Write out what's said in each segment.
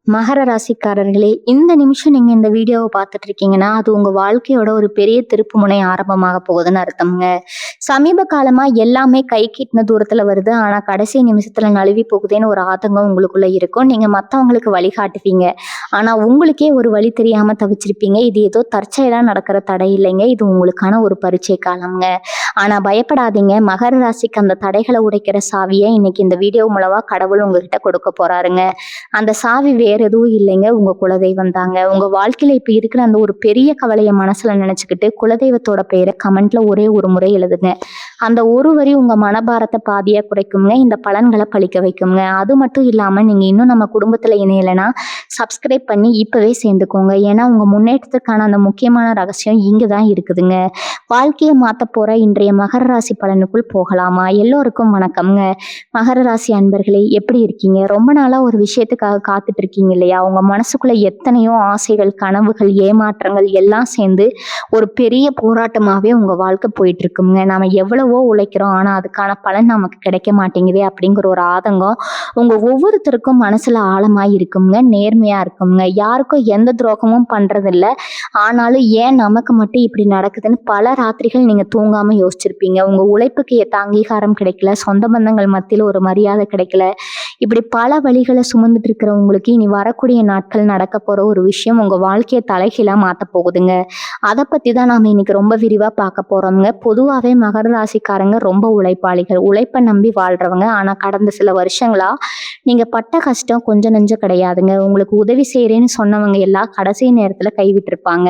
மகர ராசிக்காரர்களே, இந்த நிமிஷம் நீங்க இந்த வீடியோவை பார்த்துட்டு இருக்கீங்கன்னா, அது உங்க வாழ்க்கையோட ஒரு பெரிய திருப்புமுனை ஆரம்பமாக போகுதுன்னு அர்த்தம்ங்க. சமீப காலமா எல்லாமே கைக்கெட்டுன தூரத்துல வருது. ஆனா கடைசி நிமிஷத்துல நழுவி போகுதேன்னு ஒரு ஆதங்கம் உங்களுக்குள்ள இருக்கும். நீங்க மத்தவங்களுக்கு வழிகாட்டுவீங்க. ஆனா உங்களுக்கே ஒரு வழி தெரியாம தவிச்சிருப்பீங்க. இது ஏதோ தற்செயலா நடக்கிற தடை இல்லைங்க. இது உங்களுக்கான ஒரு பரீட்சை காலம்ங்க. ஆனா பயப்படாதீங்க. மகர ராசிக்கு அந்த தடைகளை உடைக்கிற சாவியை இன்னைக்கு இந்த வீடியோ மூலமா கடவுள் உங்ககிட்ட கொடுக்க போறாருங்க. அந்த சாவி வேற எதுவும் இல்லைங்க, உங்க குலதெய்வம் தாங்க. உங்க வாழ்க்கையில இப்ப இருக்கிற அந்த ஒரு பெரிய கவலைய மனசுல நினைச்சுக்கிட்டு குலதெய்வத்தோட பெயரை கமெண்ட்ல ஒரே ஒரு முறை எழுதுங்க. அந்த ஒரு வரி உங்க மனபாரத்தை பாதியா குறைக்குங்க. இந்த பலன்களை பழிக்க வைக்குங்க. அது மட்டும் இல்லாம நீங்க இன்னும் நம்ம குடும்பத்துல இணையலைன்னா சப்ஸ்கிரைப் பண்ணி இப்பவே சேர்ந்துக்கோங்க. ஏன்னா உங்க முன்னேற்றத்துக்கான அந்த முக்கியமான ரகசியம் இங்கதான் இருக்குதுங்க. வாழ்க்கையை மாத்த போற இன்றைய மகர ராசி பலனுக்குள் போகலாமா? எல்லோருக்கும் வணக்கம்ங்க. மகர ராசி அன்பர்களே, எப்படி இருக்கீங்க? ரொம்ப நாளா ஒரு விஷயத்துக்காக காத்துட்டு இருக்கீங்க இல்லையா? உங்க மனசுக்குள்ள எத்தனையோ ஆசைகள், கனவுகள், ஏமாற்றங்கள் எல்லாம் சேர்ந்து ஒரு பெரிய போராட்டமாவே உங்க வாழ்க்கை போயிட்டு இருக்குங்க. நாம எவ்வளவோ உழைக்கிறோம், ஆனா அதுக்கான பலன் நமக்கு கிடைக்க மாட்டேங்குதே அப்படிங்கிற ஒரு ஆதங்கம் உங்க ஒவ்வொருத்தருக்கும் மனசுல ஆழமா இருக்குங்க. நேர்மையா இருக்குங்க. யாருக்கும் எந்த துரோகமும் பண்றதில்ல. ஆனாலும் ஏன் நமக்கு மட்டும் இப்படி நடக்குதுன்னு பல ராத்திரிகள் நீங்க தூங்காம யோசிச்சிருப்பீங்க. உங்க உழைப்புக்கு ஏத்த அங்கீகாரம் கிடைக்கல, சொந்த பந்தங்கள் மத்தியில ஒரு மரியாதை கிடைக்கல. இப்படி பல வழிகளை சுமந்துட்டு இருக்கிறவங்களுக்கு இனி வரக்கூடிய நாட்கள் நடக்க போற ஒரு விஷயம் உங்க வாழ்க்கையை தலைகீழா மாத்த போகுதுங்க. அதை பத்தி தான் நாம இன்னைக்கு ரொம்ப விரிவா பார்க்க போறோம்ங்க. பொதுவாவே மகர ராசிக்காரங்க ரொம்ப உழைப்பாளிகள், உழைப்பை நம்பி வாழ்றவங்க. ஆனா கடந்த சில வருஷங்களா நீங்க பட்ட கஷ்டம் கொஞ்சம் நெஞ்சம் கிடையாதுங்க. உங்களுக்கு உதவி செய்யறேன்னு சொன்னவங்க எல்லாம் கடைசி நேரத்துல கைவிட்டிருப்பாங்க.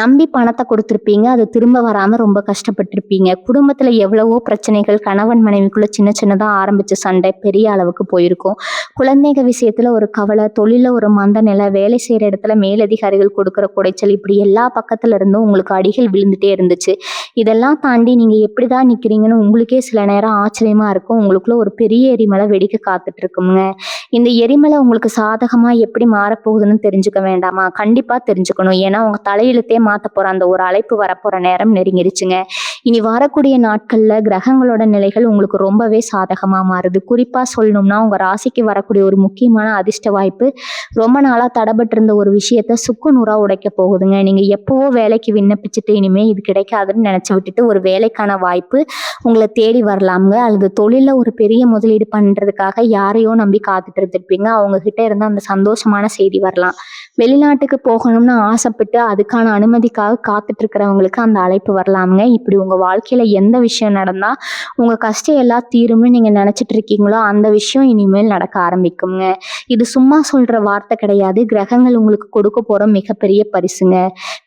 நம்பி பணத்தை கொடுத்திருப்பீங்க, அது திரும்ப வராம ரொம்ப கஷ்டப்பட்டிருப்பீங்க. குடும்பத்துல எவ்வளவோ பிரச்சனைகள், கணவன் மனைவிக்குள்ள சின்ன சின்னதா ஆரம்பிச்ச சண்டை பெரிய அளவுக்கு போயிருக்கும். குழந்தைங்க விஷயத்துல ஒரு கவலை, தொழில ஒரு மந்த நிலை, வேலை செய்யற இடத்துல மேலதிகாரிகள் கொடுக்குற குடைச்சல், இப்படி எல்லா பக்கத்துல இருந்தும் உங்களுக்கு அடிகள் விழுந்துட்டே இருந்துச்சு. இதெல்லாம் தாண்டி நீங்க எப்படிதான் நிக்கிறீங்கன்னு உங்களுக்கே சில நேரம் ஆச்சரியமா இருக்கும். உங்களுக்குள்ள ஒரு பெரிய எரிமலை வெடிக்க காத்துட்டு இருக்குங்க. இந்த எரிமலை உங்களுக்கு சாதகமா எப்படி மாறப்போகுதுன்னு தெரிஞ்சுக்க வேண்டாமா? கண்டிப்பா தெரிஞ்சுக்கணும். ஏன்னா உங்க தலையெழுத்தே மாத்த போற அந்த ஒரு அழைப்பு வரப்போற நேரம் நெருங்கிடுச்சுங்க. இனி வரக்கூடிய நாட்கள்ல கிரகங்களோட நிலைகள் உங்களுக்கு ரொம்பவே சாதகமா மாறுது. குறிப்பா சொல்லணும்னா உங்க ராசிக்கு வரக்கூடிய ஒரு முக்கியமான அதிர்ஷ்ட வாய்ப்பு ரொம்ப நாளா தடைபட்டு இருந்த ஒரு விஷயத்த சுக்கு நூறா உடைக்க போகுதுங்க. நீங்க எப்பவோ வேலைக்கு விண்ணப்பிச்சுட்டு இனிமே இது கிடைக்காதுன்னு நினைச்சு விட்டுட்டு ஒரு வேலைக்கான வாய்ப்பு உங்களை தேடி வரலாமுங்க. அல்லது தொழில ஒரு பெரிய முதலீடு பண்றதுக்காக யாரையோ நம்பி காத்துட்டு இருந்திருப்பீங்க. அவங்க கிட்ட இருந்து அந்த சந்தோஷமான செய்தி வரலாம். வெளிநாட்டுக்கு போகணும்னு ஆசைப்பட்டு அதுக்கான அனுமதிக்காக காத்துட்டு இருக்கிறவங்களுக்கு அந்த அழைப்பு வரலாமுங்க. இப்படி உங்க வாழ்க்கையில எந்த விஷயம் நடந்தா உங்க கஷ்டம் எல்லாம் தீரும்னு நீங்க நினைச்சிட்டு இருக்கீங்களோ அந்த விஷயம் இனிமேல் நடக்க ஆரம்பிக்குங்க. இது சும்மா சொல்ற வார்த்தை கிடையாது. கிரகங்கள் உங்களுக்கு கொடுக்க போற மிகப்பெரிய பரிசுங்க.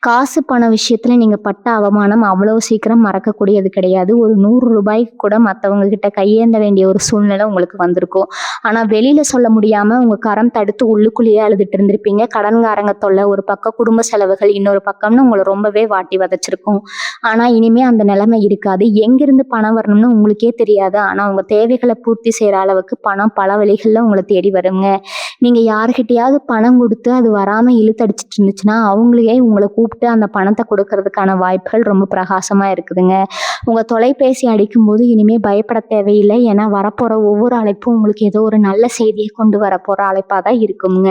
காசு பண விஷயத்துல நீங்க பட்ட அவமானம் அவ்வளவு சீக்கிரம் மறக்கக்கூடியது கிடையாது. ஒரு 100 ரூபாய்க்கு கூட மத்தவங்க கிட்ட கையேந்த வேண்டிய ஒரு சூழ்நிலை உங்களுக்கு வந்திருக்கும். ஆனா வெளியில சொல்ல முடியாம உங்க கரம் தடுத்து உள்ளுக்குள்ளேயே அழுதுட்டு இருந்திருப்பீங்க. கடன்காரங்க தொல்லை ஒரு பக்கம், குடும்ப செலவுகள் இன்னொரு பக்கம்னு உங்களை ரொம்பவே வாட்டி வதைச்சிருக்கும். ஆனா இனிமே அந்த நிலைமை இருக்காது. எங்கிருந்து பணம் வரணும்னு உங்களுக்கே தெரியாது. ஆனா உங்க தேவைகளை பூர்த்தி செய்யற அளவுக்கு பணம் பல வழிகள்ல உங்களை தேடி வருங்க. நீங்க யாருக்கிட்டையாவது பணம் கொடுத்து அது வராம இழுத்தடிச்சிட்டு இருந்துச்சுன்னா அவங்களையே உங்களை கூப்பிட்டு அந்த பணத்தை கொடுக்கறதுக்கான வாய்ப்புகள் ரொம்ப பிரகாசமா இருக்குதுங்க. உங்க தொலைபேசி அடிக்கும்போது இனிமே பயப்பட தேவையில்லை. ஏன்னா வரப்போற ஒவ்வொரு அழைப்பும் உங்களுக்கு ஏதோ ஒரு நல்ல செய்தியை கொண்டு வரப்போற அழைப்பா தான் இருக்குங்க.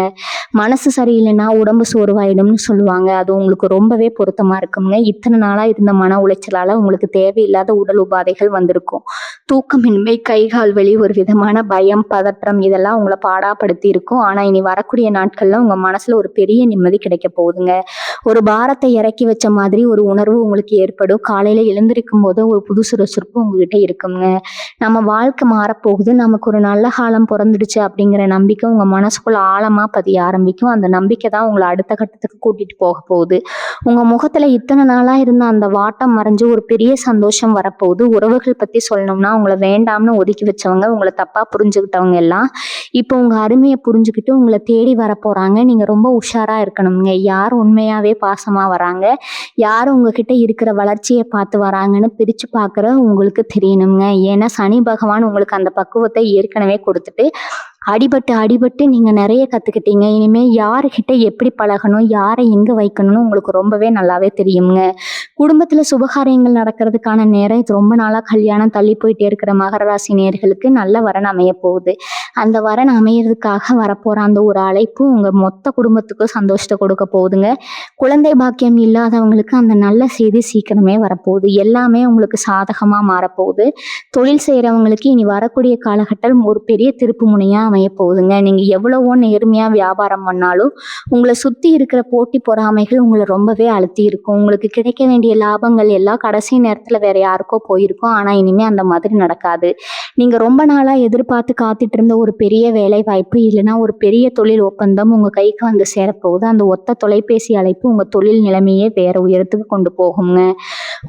மனசு சரியில்லைன்னா உடம்பு சோர்வாயிடும்னு சொல்லுவாங்க. அது உங்களுக்கு ரொம்பவே பொருத்தமா இருக்குங்க. இத்தனை நாளா இருந்த மன உளைச்சலால உங்களுக்கு தேவையில்லாத உடல் உபாதைகள் வந்திருக்கும். தூக்கமின்மை, கைகால் வலி, ஒரு விதமான பயம், பதற்றம் இதெல்லாம் உங்களை பாடாப்படுத்தி இருக்கும். ஆனா இனி வரக்கூடிய நாட்கள்ல உங்க மனசுல ஒரு பெரிய நிம்மதி கிடைக்க போகுதுங்க. ஒரு பாரத்தை இறக்கி வச்ச மாதிரி ஒரு உணர்வு உங்களுக்கு ஏற்படும். காலையில எழுந்திருக்கும் போது ஒரு புது சுறுசுறுப்பு உங்ககிட்ட இருக்குங்க. நம்ம வாழ்க்கை மாறப்போகுது, நமக்கு ஒரு நல்ல காலம் பிறந்துடுச்சு அப்படிங்கிற நம்பிக்கை உங்க மனசுக்குள்ள ஆழமா பதிய ஆரம்பிக்கும். அந்த நம்பிக்கை தான் உங்களை அடுத்த கட்டத்துக்கு கூட்டிட்டு போக போகுது. உங்க முகத்துல இத்தனை நாளா இருந்த அந்த வாட்டம் மறைஞ்சு ஒரு பெரிய சந்தோஷம் வரப்போகுது. உறவுகள் பத்தி சொல்லணும்னா உங்களை வேண்டாம்னு ஒதுக்கி வச்சவங்க, உங்களை தப்பா புரிஞ்சுக்கிட்டவங்க எல்லாம் இப்போ உங்க அருமையை புரிஞ்சுக்கிட்டு உங்களை தேடி வர போறாங்க. நீங்க ரொம்ப உஷாரா இருக்கணுங்க. யார் உண்மையாவே பாசமா வராங்க, யார் உங்ககிட்ட இருக்கிற வளர்ச்சியை பார்த்து வராங்கன்னு பிரிச்சு பார்க்குற உங்களுக்கு தெரியணுங்க. ஏன்னா சனி பகவான் உங்களுக்கு அந்த பக்குவத்தை ஏற்கனவே கொடுத்துட்டு அடிபட்டு நீங்க நிறைய கத்துக்கிட்டீங்க. இனிமே யாருகிட்ட எப்படி பழகணும், யாரை எங்க வைக்கணும்னு உங்களுக்கு ரொம்பவே நல்லாவே தெரியுங்க. குடும்பத்துல சுபகாரியங்கள் நடக்கிறதுக்கான நேரம் இது. ரொம்ப நாளா கல்யாணம் தள்ளி போயிட்டே இருக்கிற மகர ராசி நேயர்களுக்கு நல்ல வரன் அமைய போகுது. அந்த வரன் அமையறதுக்காக வரப்போற அந்த ஒரு அழைப்பு உங்க மொத்த குடும்பத்துக்கும் சந்தோஷத்தை கொடுக்க போகுதுங்க. குழந்தை பாக்கியம் இல்லாதவங்களுக்கு அந்த நல்ல செய்தி சீக்கிரமே வரப்போகுது. எல்லாமே உங்களுக்கு சாதகமா மாறப்போகுது. தொழில் செய்யறவங்களுக்கு இனி வரக்கூடிய காலகட்டம் ஒரு பெரிய திருப்பு முனையா அமைய போகுதுங்க. நீங்க எவ்வளவோ நேர்மையா வியாபாரம் பண்ணாலும் உங்களை சுத்தி இருக்கிற போட்டி பொறாமைகள் உங்களை ரொம்பவே அழுத்தி இருக்கும். உங்களுக்கு கிடைக்க வேண்டிய லாபங்கள் எல்லாம் கடைசி நேரத்துல வேற யாருக்கோ போயிருக்கும். ஆனா இனிமே அந்த மாதிரி நடக்காது. நீங்க ரொம்ப நாளா எதிர்பார்த்து காத்துட்டு இருந்த ஒரு பெரிய வேலை வாய்ப்பு இல்லைன்னா ஒரு பெரிய தொழில் ஒப்பந்தம் உங்க கைக்கு வந்து சேரப்போகுது. அந்த ஒத்த தொலைபேசி அழைப்பு உங்க தொழில் நிலைமையே வேற உயரத்துக்கு கொண்டு போகுங்க.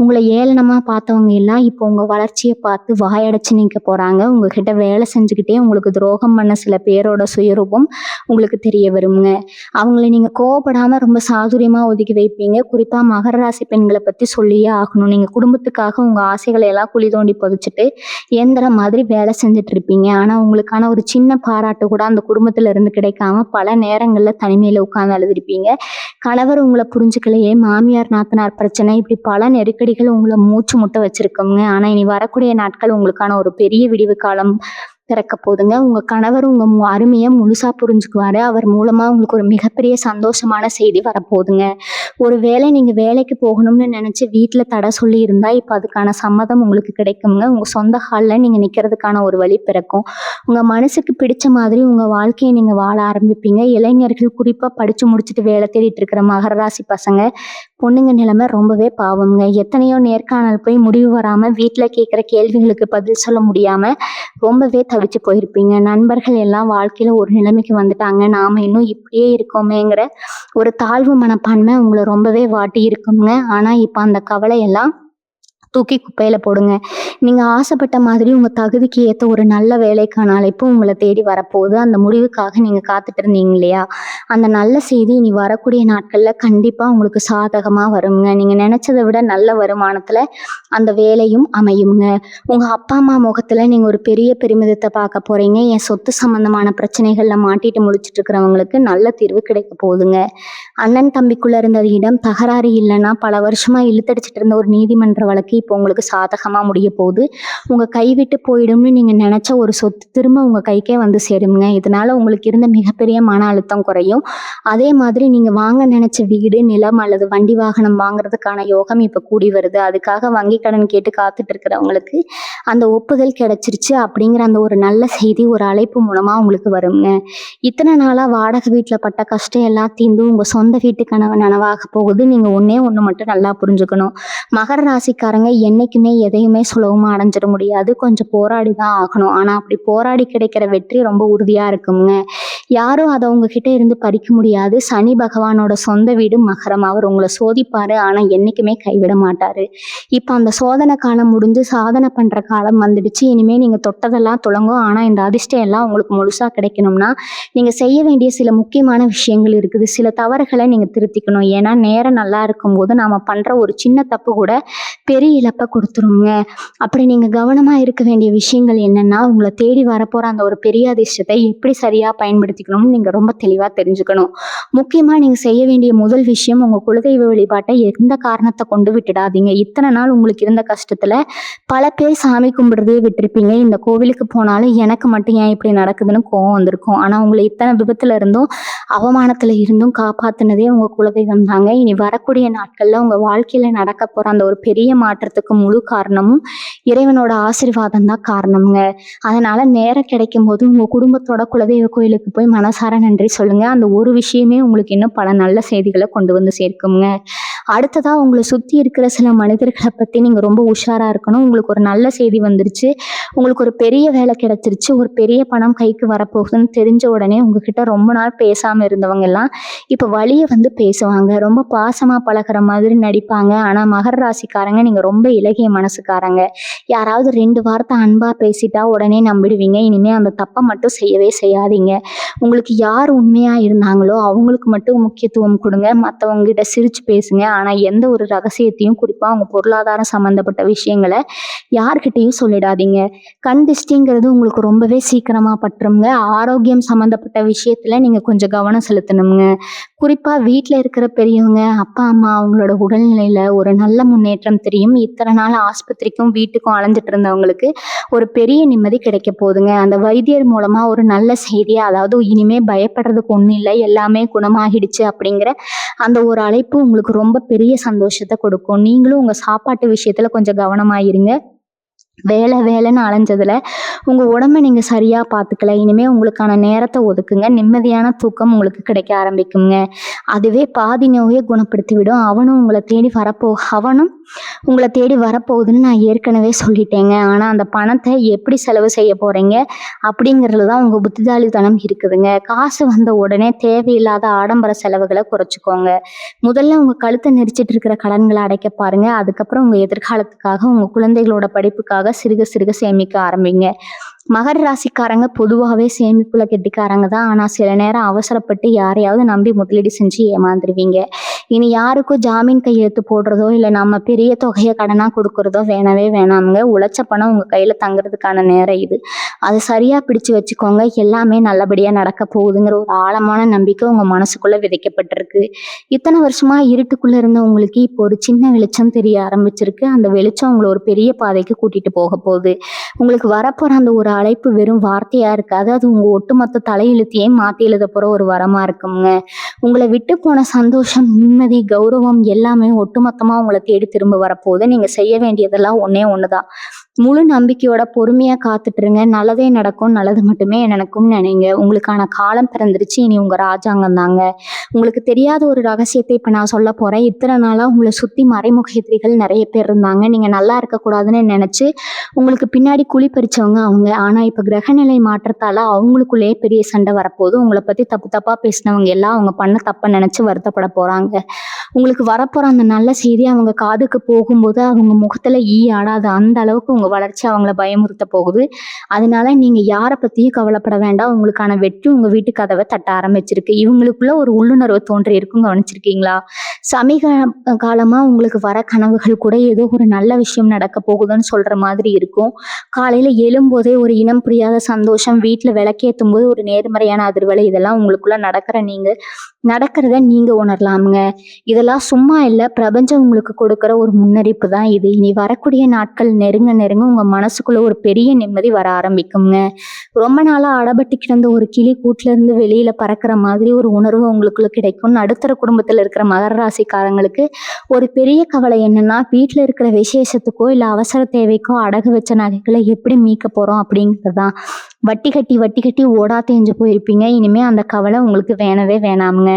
உங்களை ஏளனமா பார்த்தவங்க எல்லாம் இப்போ உங்க வளர்ச்சியை பார்த்து வாயடைச்சு நிற்க போறாங்க. உங்ககிட்ட வேலை செஞ்சுக்கிட்டே உங்களுக்கு துரோகம் பண்ண சில பேரோட சுயரூபம் உங்களுக்கு தெரிய வருங்க. அவங்களை நீங்க கோவப்படாம ரொம்ப சாதுரியமா ஒதுக்கி வைப்பீங்க. குறிப்பா மகர ராசி பெண்களை பத்தி சொல்லியே ஆகணும். நீங்க குடும்பத்துக்காக உங்க ஆசைகளை எல்லாம் குழி தோண்டி புதைச்சிட்டு இயந்திரம் மாதிரி வேலை செஞ்சுட்டு இருப்பீங்க. ஆனா உங்களுக்கான ஒரு சின்ன பாராட்டு கூட அந்த குடும்பத்துல இருந்து கிடைக்காம பல நேரங்கள்ல தனிமையில உட்கார்ந்து அழுதுருப்பீங்க. கணவர் உங்களை புரிஞ்சுக்கலையே, மாமியார் நாத்தனார் பிரச்சனை, இப்படி பல நெருக்கடிகள் உங்களை மூச்சு முட்ட வச்சிருக்கோங்க. ஆனா இனி வரக்கூடிய நாட்கள் உங்களுக்கான ஒரு பெரிய விடிவு காலம் பிறக்க போதுங்க. உங்க கணவர் உங்க அருமையை முழுசா புரிஞ்சுக்குவாரு. அவர் மூலமா உங்களுக்கு ஒரு மிகப்பெரிய சந்தோஷமான செய்தி வரப்போகுதுங்க. ஒருவேளை நீங்க வேலைக்கு போகணும்னு நினைச்சு வீட்டுல தடை சொல்லி இருந்தா இப்ப அதுக்கான சம்மதம் உங்களுக்கு கிடைக்குங்க. உங்க சொந்த கால்ல நீங்க நிக்கிறதுக்கான ஒரு வழி பிறக்கும். உங்க மனசுக்கு பிடிச்ச மாதிரி உங்க வாழ்க்கையை நீங்க வாழ ஆரம்பிப்பீங்க. இளைஞர்கள், குறிப்பா படிச்சு முடிச்சுட்டு வேலை தேடிட்டு இருக்கிற மகர ராசி பசங்க பொண்ணுங்க நிலைமை ரொம்பவே பாவம்ங்க. எத்தனையோ நேர்காணல் போய் முடிவு வராம வீட்டுல கேட்குற கேள்விகளுக்கு பதில் சொல்ல முடியாம ரொம்பவே தவிச்சு போயிருப்பீங்க. நண்பர்கள் எல்லாம் வாழ்க்கையில ஒரு நிலைமைக்கு வந்துட்டாங்க, நாம இன்னும் இப்படியே இருக்கோமேங்கிற ஒரு தாழ்வு மனப்பான்மை உங்களை ரொம்பவே வாட்டி இருக்குங்க. ஆனா இப்ப அந்த கவலை எல்லாம் தூக்கி குப்பையில போடுங்க. நீங்க ஆசைப்பட்ட மாதிரி உங்க தகுதிக்கு ஏற்ற ஒரு நல்ல வேலைக்கான அழைப்பு உங்களை தேடி வரப்போகுது. அந்த முடிவுக்காக நீங்க காத்துட்டு இருந்தீங்க இல்லையா, அந்த நல்ல செய்தி இனி வரக்கூடிய நாட்கள்ல கண்டிப்பா உங்களுக்கு சாதகமா வருங்க. நீங்க நினைச்சதை விட நல்ல வருமானத்துல அந்த வேலையும் அமையுங்க. உங்க அப்பா அம்மா முகத்துல நீங்க ஒரு பெரிய பெருமிதத்தை பார்க்க போறீங்க. என் சொத்து சம்பந்தமான பிரச்சனைகள்ல மாட்டிட்டு முடிச்சிட்டு இருக்கிறவங்களுக்கு நல்ல தீர்வு கிடைக்க போகுதுங்க. அண்ணன் தம்பிக்குள்ள இருந்த இடம் தகராறு இல்லைன்னா பல வருஷமா இழுத்தடிச்சிட்டு இருந்த ஒரு நீதிமன்ற வழக்கு இப்போ உங்களுக்கு சாதகமா முடிய போகுது. உங்க கைவிட்டு போயிடும்னு நீங்க நினைச்ச ஒரு சொத்து திரும்ப உங்க கைக்கே வந்து சேருங்க. இதனால உங்களுக்கு இருந்த மிகப்பெரிய மன அழுத்தம் குறையும். அதே மாதிரி நீங்க வாங்க நினைச்ச வீடு, நிலம் அல்லது வண்டி வாகனம் வாங்குறதுக்கான யோகம் இப்ப கூடி வருது. அதுக்காக வங்கி கடன் கேட்டு காத்துட்டு இருக்கிறவங்களுக்கு அந்த ஒப்புதல் கிடைச்சிருச்சு அப்படிங்கிற அந்த ஒரு நல்ல செய்தி ஒரு அழைப்பு மூலமா உங்களுக்கு வருங்க. இத்தனை நாளா வாடகை வீட்டுல பட்ட கஷ்டம் எல்லாம் தீர்ந்து உங்க சொந்த வீட்டு கனவு நனவாக போகுது. நீங்க ஒண்ணே ஒண்ணு மட்டும் நல்லா புரிஞ்சுக்கணும். மகர ராசிக்காரங்க என்னைக்குமே எதையுமே சுலபமா அடைஞ்சிட முடியாது. கொஞ்சம் போராடி தான் ஆகணும். ஆனா அப்படி போராடி கிடைக்கிற வெற்றி ரொம்ப உறுதியா இருக்குங்க. யாரும் அதை உங்ககிட்ட இருந்து பறிக்க முடியாது. சனி பகவானோட சொந்த வீடு மகரம். அவர் உங்களை சோதிப்பாரு, ஆனா என்னைக்குமே கைவிட மாட்டாரு. இப்ப அந்த சோதனை காலம் முடிஞ்சு சாதனை பண்ற காலம் வந்துடுச்சு. இனிமே நீங்க தொட்டதெல்லாம் துளங்கும். ஆனா இந்த அதிர்ஷ்டம் எல்லாம் உங்களுக்கு முழுசா கிடைக்கணும்னா நீங்க செய்ய வேண்டிய சில முக்கியமான விஷயங்கள் இருக்குது. சில தவறுகளை நீங்க திருத்திக்கணும். ஏன்னா நேரம் நல்லா இருக்கும்போது நாம பண்ற ஒரு சின்ன தப்பு கூட பெரிய இழப்பை கொடுத்துருங்க. அப்படி நீங்க கவனமா இருக்க வேண்டிய விஷயங்கள் என்னன்னா, உங்களை தேடி வரப்போற அந்த ஒரு பெரிய அதிர்ஷ்டத்தை எப்படி சரியா பயன்படுத்திக்கணும்னு நீங்க ரொம்ப தெளிவா தெரிஞ்சுக்கணும். முக்கியமா நீங்க செய்ய வேண்டிய முதல் விஷயம், உங்க குலதெய்வ வழிபாட்டை எந்த காரணத்தை கொண்டு விட்டுடாதீங்க. இத்தனை நாள் உங்களுக்கு இருந்த கஷ்டத்துல பல பேர் சாமி கும்பிடுறதே விட்டுருப்பீங்க. இந்த கோவிலுக்கு போனாலும் எனக்கு மட்டும் ஏன் இப்படி நடக்குதுன்னு கோவம் வந்திருக்கும். ஆனா உங்களை இத்தனை விபத்துல இருந்தும் அவமானத்துல இருந்தும் காப்பாத்தினதே உங்க குலதெய்வம் தாங்க. இனி வரக்கூடிய நாட்கள்ல உங்க வாழ்க்கையில நடக்க போற அந்த ஒரு பெரிய மாற்றத்துக்கு முழு காரணமும் இறைவனோட ஆசீர்வாதம் தான் காரணம்ங்க. அதனால நேரம் கிடைக்கும் போது உங்க குடும்பத்தோட குலதெய்வ கோயிலுக்கு போய் மனசார நன்றி சொல்லுங்க. அந்த ஒரு விஷயமே உங்களுக்கு இன்னும் பல நல்ல செய்திகளை கொண்டு வந்து சேர்க்குங்க. அடுத்ததா உங்களை சுத்தி இருக்கிற சில மனிதர்களை பத்தி நீங்க ரொம்ப உஷாரா இருக்கணும். உங்களுக்கு ஒரு நல்ல செய்தி வந்துருச்சு, உங்களுக்கு ஒரு பெரிய வேலை கிடைச்சிருச்சு, ஒரு பெரிய பணம் கைக்கு வரப்போகுதுன்னு தெரிஞ்ச உடனே உங்ககிட்ட ரொம்ப நாள் பேசாம இருந்தவங்க எல்லாம் இப்ப வழிய வந்து பேசுவாங்க. ரொம்ப பாசமா பழகிற மாதிரி நடிப்பாங்க. ஆனா மகர ராசிக்காரங்க நீங்க ரொம்ப இலகிய மனசுக்காரங்க. யாராவது 2 வார்த்தை அன்பா பேசிட்டா உடனே நம்பிடுவீங்க. இனிமே அந்த தப்பை மட்டும் செய்யவே செய்யாதீங்க. உங்களுக்கு யார் உண்மையா இருந்தாங்களோ அவங்களுக்கு மட்டும் முக்கியத்துவம் கொடுங்க. மற்றவங்க கிட்ட சிரிச்சு பேசுங்க. ஆனா எந்த ஒரு ரகசியத்தையும் குறிப்பா உங்க பொருளாதாரம் சம்பந்தப்பட்ட விஷயங்களை யார்கிட்டயும் சொல்லிடாதீங்க. கண் திஷ்டிங்கிறது உங்களுக்கு ரொம்பவே சீக்கிரமா பட்டுருங்க. ஆரோக்கியம் சம்பந்தப்பட்ட விஷயத்துல நீங்க கொஞ்சம் கவனம் செலுத்தணுங்க. குறிப்பா வீட்ல இருக்கிற பெரியவங்க, அப்பா, அம்மா அவங்களோட உடல்நிலையில ஒரு நல்ல முன்னேற்றம் தெரியும். இத்தனை நாள் ஆஸ்பத்திரிக்கும், வீட்டுக்கும் அலைஞ்சிட்டு இருந்தவங்களுக்கு ஒரு பெரிய நிம்மதி கிடைக்க போகுதுங்க. அந்த வைத்தியர் மூலமா ஒரு நல்ல செய்தியா, அதாவது இனிமே பயப்படுறதுக்கு ஒண்ணும் இல்ல, எல்லாமே குணமாகிடுச்சு அப்படிங்கிற அந்த ஒரு அழைப்பு உங்களுக்கு ரொம்ப பெரிய சந்தோஷத்த கொடுக்கும். நீங்களும் உங்க சாப்பாட்டு விஷயத்துல கொஞ்சம் கவனமா இருங்க. வேலை வேலைன்னு அலைஞ்சதுல உங்க உடம்ப நீங்க சரியா பார்த்துக்கல. இனிமே உங்களுக்கான நேரத்தை ஒதுக்குங்க. நிம்மதியான தூக்கம் உங்களுக்கு கிடைக்க ஆரம்பிக்குங்க. அதுவே பாதி நோயை குணப்படுத்தி விடும். அவனும் உங்களை தேடி வரப்போகுதுன்னு நான் ஏற்கனவே சொல்லிட்டேங்க. ஆனா அந்த பணத்தை எப்படி செலவு செய்ய போறீங்க அப்படிங்கிறதுல தான் உங்க புத்திசாலித்தனம் இருக்குதுங்க. காசு வந்த உடனே தேவையில்லாத ஆடம்பர செலவுகளை குறைச்சிக்கோங்க. முதல்ல உங்க கழுத்தை நெரிச்சிட்டு இருக்கிற கடன்களை அடைக்க பாருங்க. அதுக்கப்புறம் உங்க எதிர்காலத்துக்காக, உங்க குழந்தைகளோட படிப்புக்காக சிறுக சிறுக சேமிக்க ஆரம்பிங்க. மகர ராசிக்காரங்க பொதுவாகவே சேமிப்புல கெட்டிக்காரங்க தான். ஆனா சில நேரம் அவசரப்பட்டு யாரையாவது நம்பி முதலீடு செஞ்சு ஏமாந்துருவீங்க. இனி யாருக்கும் ஜாமீன் கையெழுத்து போடுறதோ இல்ல நம்ம பெரிய தொகையை கடனா கொடுக்கறதோ வேணவே வேணாமுங்க. உழைச்ச பணம் உங்க கையில தங்குறதுக்கான நேரம் இது. அது சரியா பிடிச்சு வச்சுக்கோங்க. எல்லாமே நல்லபடியா நடக்க போகுதுங்கிற ஒரு ஆழமான நம்பிக்கை உங்க மனசுக்குள்ள விதைக்கப்பட்டிருக்கு. இத்தனை வருஷமா இருட்டுக்குள்ள இருந்த உங்களுக்கு இப்போ ஒரு சின்ன வெளிச்சம் தெரிய ஆரம்பிச்சிருக்கு. அந்த வெளிச்சம் உங்களை ஒரு பெரிய பாதைக்கு கூட்டிட்டு போக போகுது. உங்களுக்கு வரப்போற அந்த ஒரு அழைப்பு வெறும் வார்த்தையா இருக்காது. அது உங்க ஒட்டுமொத்த தலையெழுத்தையே மாத்தி எழுத போற ஒரு வரமா இருக்குங்க. உங்களை விட்டு போன சந்தோஷம், நிம்மதி, கௌரவம் எல்லாமே ஒட்டுமொத்தமா உங்களை தேடி திரும்ப வரப்போகுது. நீங்க செய்ய வேண்டியதெல்லாம் ஒண்ணே ஒண்ணுதான். முழு நம்பிக்கையோட பொறுமையா காத்துட்டுருங்க. நல்லதே நடக்கும், நல்லது மட்டுமே நடக்கும்னு நினைங்க. உங்களுக்கான காலம் பிறந்துருச்சு. இனி உங்க ராஜாங்கம் தாங்க. உங்களுக்கு தெரியாத ஒரு ரகசியத்தை இப்ப நான் சொல்ல போறேன். இத்தனை நாளா உங்களை சுத்தி மறைமுக எதிரிகள் நிறைய பேர் இருந்தாங்க. நீங்க நல்லா இருக்கக்கூடாதுன்னு நினைச்சு உங்களுக்கு பின்னாடி குழி பறிச்சவங்க அவங்க. ஆனா இப்ப கிரகநிலை மாற்றத்தால அவங்களுக்குள்ளேயே பெரிய சண்டை வரப்போகுது. உங்களை பத்தி தப்பு தப்பா பேசினவங்க எல்லாம் அவங்க பண்ண தப்ப நினைச்சு வருத்தப்பட போறாங்க. உங்களுக்கு வரப்போற அந்த நல்ல செய்தி அவங்க காதுக்கு போகும்போது அவங்க முகத்துல ஈ ஆடாது. அந்த அளவுக்கு உங்க வளர்ச்சி அவங்கள பயமுறுத்த போகுது. அதனால நீங்க யாரை பத்தியும் கவலைப்பட வேண்டாம். உங்களுக்கான வெற்றி உங்க வீட்டு கதவை தட்ட ஆரம்பிச்சிருக்கு. இவங்களுக்குள்ள ஒரு உள்ளுணர்வு தோன்றி இருக்கும், கவனிச்சிருக்கீங்களா? சமீப காலமா உங்களுக்கு வர கனவுகள் கூட ஏதோ ஒரு நல்ல விஷயம் நடக்க போகுதுன்னு சொல்ற மாதிரி இருக்கும். காலையில எழும்போதே ஒரு இனம் புரியாத சந்தோஷம், வீட்டுல விளக்கேற்றும் போது ஒரு நேர்மறையான அதிர்வலை, இதெல்லாம் உங்களுக்குள்ள நடக்கிறத நீங்க உணரலாமுங்க. இதெல்லாம் சும்மா இல்லை, பிரபஞ்சம் உங்களுக்கு கொடுக்குற ஒரு முன்னறிப்பு தான் இது. இனி வரக்கூடிய நாட்கள் நெருங்க நெருங்க உங்க மனசுக்குள்ள ஒரு பெரிய நிம்மதி வர ஆரம்பிக்குங்க. ரொம்ப நாளா அடபட்டு கிடந்த ஒரு கிளி கூட்டுல இருந்து வெளியில பறக்கிற மாதிரி ஒரு உணர்வு உங்களுக்குள்ள கிடைக்கும். நடுத்தர குடும்பத்துல இருக்கிற மகர ராசிக்காரங்களுக்கு ஒரு பெரிய கவலை என்னன்னா, வீட்டுல இருக்கிற விசேஷத்துக்கோ இல்ல அவசர தேவைக்கோ அடகு வச்ச நகைகளை எப்படி மீட்க போறோம் அப்படிங்கிறதுதான். வட்டி கட்டி ஓடா தேஞ்சு போயிருப்பீங்க. இனிமே அந்த கவலை உங்களுக்கு வேணவே வேணாமுங்க.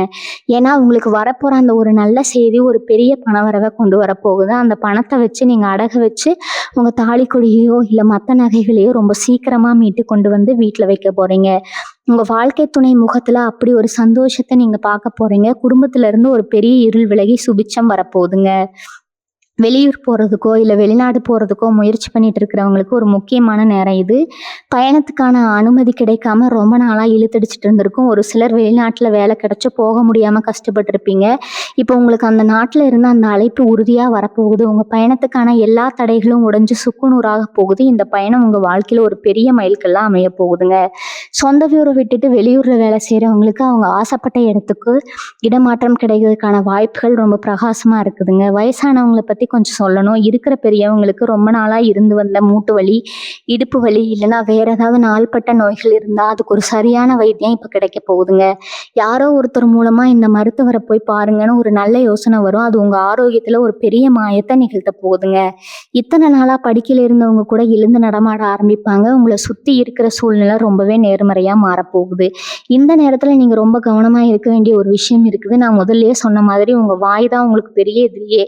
ஏன்னா உங்களுக்கு வரப்போற அந்த ஒரு நல்ல செய்தி ஒரு பெரிய பணவரவை கொண்டு வரப்போகுது. அந்த பணத்தை வச்சு நீங்க அடகு வச்சு உங்க தாலிக்கொடியோ இல்ல மற்ற நகைகளையோ ரொம்ப சீக்கிரமா மீட்டு கொண்டு வந்து வீட்டுல வைக்க போறீங்க. உங்க வாழ்க்கை துணை முகத்துல அப்படி ஒரு சந்தோஷத்தை நீங்க பார்க்க போறீங்க. குடும்பத்துல இருந்து ஒரு பெரிய இருள் விலகி சுபிட்சம் வரப்போகுதுங்க. வெளியூர் போறதுக்கோ இல்ல வெளிநாடு போறதுக்கோ முயற்சி பண்ணிட்டு இருக்கிறவங்களுக்கு ஒரு முக்கியமான நேரம் இது. பயணத்துக்கான அனுமதி கிடைக்காம ரொம்ப நாளா இழுத்தடிச்சிட்டு இருந்திருக்கும். ஒரு சிலர் வெளிநாட்டுல வேலை கிடைச்சு போக முடியாம கஷ்டப்பட்டிருப்பீங்க. இப்போ உங்களுக்கு அந்த நாட்டுல இருந்து அந்த அழைப்பு உறுதியா வரப்போகுது. உங்க பயணத்துக்கான எல்லா தடைகளும் உடைஞ்சு சுக்குநூறாக போகுது. இந்த பயணம் உங்க வாழ்க்கையில ஒரு பெரிய மைல்கல்லாம் அமைய போகுதுங்க. சொந்த ஊரை விட்டுட்டு வெளியூர்ல வேலை செய்யறவங்களுக்கு அவங்க ஆசைப்பட்ட இடத்துக்கு இடமாற்றம் கிடைக்கிறதுக்கான வாய்ப்புகள் ரொம்ப பிரகாசமா இருக்குதுங்க. வயசானவங்களை பத்தி கொஞ்சம் சொல்லணும். இருக்கிற பெரியவங்களுக்கு ரொம்ப நாளா இருந்து வந்த மூட்டு வலி, இடுப்பு வலி, இல்லைன்னா வேற ஏதாவது நாள்பட்ட நோய்கள் இருந்தா அதுக்கு ஒரு சரியான வைத்தியம் இப்ப கிடைக்க போகுதுங்க. யாரோ ஒருத்தர் மூலமா இந்த மருத்துவரை போய் பாருங்கன்னு ஒரு நல்ல யோசனை வரும். அது உங்க ஆரோக்கியத்துல ஒரு பெரிய மாயத்தை நிகழ்த்த போகுதுங்க. இத்தனை நாளா படிக்கையில இருந்தவங்க கூட எழுந்து நடமாட ஆரம்பிப்பாங்க. உங்களை சுத்தி இருக்கிற சூழ்நிலை ரொம்பவே நேர்மறையா மாறப்போகுது. இந்த நேரத்துல நீங்க ரொம்ப கவனமா இருக்க வேண்டிய ஒரு விஷயம் இருக்குது. நான் முதல்லயே சொன்ன மாதிரி உங்க வாய் தான் உங்களுக்கு பெரிய எதிரியே.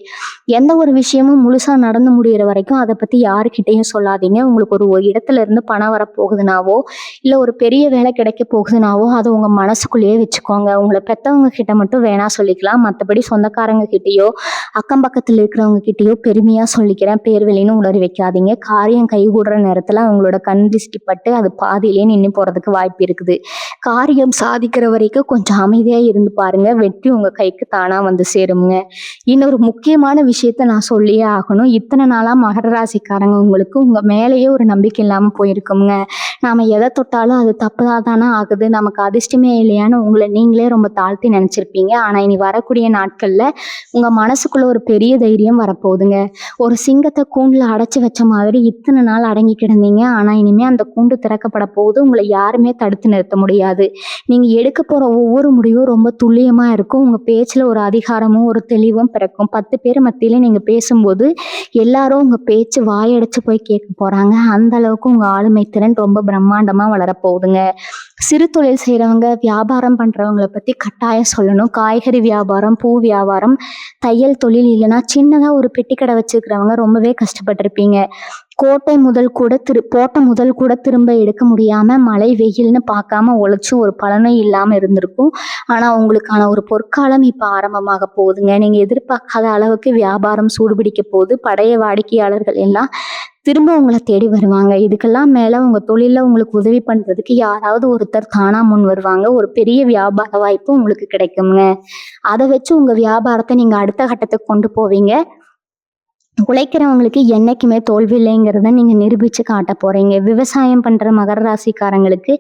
எந்த ஒரு விஷயமும் முழுசா நடந்து முடிகிற வரைக்கும் அதை பத்தி யாருக்கிட்டையும் சொல்லாதீங்க. உங்களுக்கு ஒரு இடத்துல இருந்து பணம் வரப்போகுதுனாவோ இல்ல ஒரு பெரிய வேலை கிடைக்க போகுதுனாவோ அதை உங்க மனசுக்குள்ளேயே வச்சுக்கோங்க. உங்களை பெத்தவங்க கிட்ட மட்டும் வேணா சொல்லிக்கலாம். மற்றபடி சொந்தக்காரங்க கிட்டயோ அக்கம் பக்கத்துல இருக்கிறவங்க கிட்டயோ பெருமையா சொல்லிக்கிறேன் பேர் வெளின்னு உளறி வைக்காதீங்க. காரியம் கைகூடுற நேரத்துல அவங்களோட கண் திருஷ்டி பட்டு அது பாதியிலேயே நின்று போறதுக்கு வாய்ப்பு இருக்குது. காரியம் சாதிக்கிற வரைக்கும் கொஞ்சம் அமைதியா இருந்து பாருங்க, வெற்றி உங்க கைக்கு தானா வந்து சேருங்க. இன்னொரு முக்கியமான விஷயத்த நான் சொல்லியே ஆகணும். இத்தனை நாளா மகர ராசிக்காரங்க உங்களுக்கு உங்க மேலேயே ஒரு நம்பிக்கை இல்லாம போயிருக்குங்க. நாம எதை தொட்டாலும் அது தப்புதா தானே ஆகுது, நமக்கு அதிர்ஷ்டமே இல்லையான்னு உங்களை நீங்களே ரொம்ப தாழ்த்தி நினைச்சிருப்பீங்க. ஆனா இனி வரக்கூடிய நாட்கள்ல உங்க மனசுக்குள்ள ஒரு பெரிய தைரியம் வரப்போகுதுங்க. ஒரு சிங்கத்தை கூண்டுல அடைச்சு வச்ச மாதிரி இத்தனை நாள் அடங்கி கிடந்தீங்க. ஆனா இனிமே அந்த கூண்டு திறக்கப்பட போகுது. உங்களை யாருமே தடுத்து நிறுத்த முடியாது. நீங்க எடுக்க போற ஒவ்வொரு முடிவும் ரொம்ப துல்லியமா இருக்கும். உங்க பேச்சுல ஒரு அதிகாரமும் ஒரு தெளிவும் பிறக்கும். 10 பேர் மத்தியில நீங்க பேசும்போது எல்லாரும் உங்க பேச்சு வாயடைச்சு போய் கேட்க போறாங்க. அந்த அளவுக்கு உங்க ஆளுமை திறன் ரொம்ப பிரம்மாண்டமா வளரப்போகுதுங்க. சிறு தொழில் செய்யறவங்க, வியாபாரம் பண்றவங்களை பத்தி கட்டாயம் சொல்லணும். காய்கறி வியாபாரம், பூ வியாபாரம், தையல் தொழில், இல்லைன்னா சின்னதா ஒரு பெட்டி கடை வச்சிருக்கிறவங்க ரொம்பவே கஷ்டப்பட்டிருப்பீங்க. போட்ட முதல் கூட திரும்ப எடுக்க முடியாம மழை வெயில்னு பார்க்காம உழைச்சு ஒரு பலனும் இல்லாம இருந்திருக்கும். ஆனா உங்களுக்கான ஒரு பொற்காலம் இப்ப ஆரம்பமாக போகுதுங்க. நீங்க எதிர்பார்க்காத அளவுக்கு வியாபாரம் சூடுபிடிக்க போகுது. பழைய வாடிக்கையாளர்கள் எல்லாம் திரும்ப உங்களை தேடி வருவாங்க. இதுக்கெல்லாம் மேல உங்க தொழில உங்களுக்கு உதவி பண்றதுக்கு யாராவது ஒருத்தர் தானா முன் வருவாங்க. ஒரு பெரிய வியாபார வாய்ப்பு உங்களுக்கு கிடைக்குங்க. அதை வச்சு உங்க வியாபாரத்தை நீங்க அடுத்த கட்டத்துக்கு கொண்டு போவீங்க. உழைக்கிறவங்களுக்கு என்னைக்குமே தோல்வி இல்லைங்கிறத நீங்க நிரூபிச்சு காட்ட போறீங்க. விவசாயம் பண்ற மகர ராசிக்காரங்களுக்கு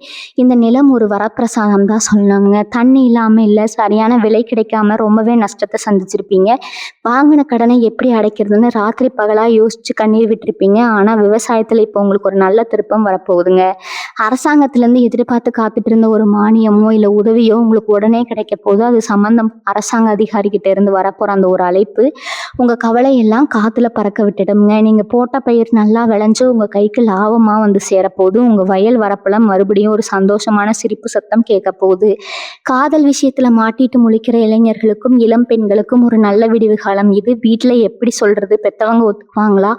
இந்த நிலம் ஒரு வரப்பிரசாதம் தான் சொல்லணுங்க. தண்ணி இல்லாம இல்ல, சரியான விலை கிடைக்காம ரொம்பவே நஷ்டத்தை சந்திச்சிருப்பீங்க. வாங்கின கடனை எப்படி அடைக்கிறதுன்னு ராத்திரி பகலா யோசிச்சு கண்ணீர் விட்டுருப்பீங்க. ஆனா விவசாயத்துல இப்போ உங்களுக்கு ஒரு நல்ல திருப்பம் வரப்போகுதுங்க. அரசாங்கத்துல இருந்து எதிர்பார்த்து காத்துட்டு இருந்த ஒரு மானியமோ இல்ல உதவியோ உங்களுக்கு உடனே கிடைக்க போகுது. அது சம்பந்தம் அரசாங்க அதிகாரி கிட்ட இருந்து வரப்போற அந்த ஒரு அழைப்பு உங்க கவலை எல்லாம் காத்துல பறக்க விட்டுடுங்க. நீங்க போட்ட பயிர் நல்லா விளைஞ்சு உங்க கைக்கு லாபமா வந்து சேரப்போகுது. உங்க வயல் வரப்புல மறுபடியும் ஒரு சந்தோஷமான சிரிப்பு சத்தம் கேட்க போகுது. காதல் விஷயத்துல மாட்டிட்டு முழிக்கிற இளைஞர்களுக்கும் இளம் பெண்களுக்கும் ஒரு நல்ல விடிவு காலம் இது. வீட்டுல எப்படி சொல்றது, பெத்தவங்க ஒத்துக்குவாங்களா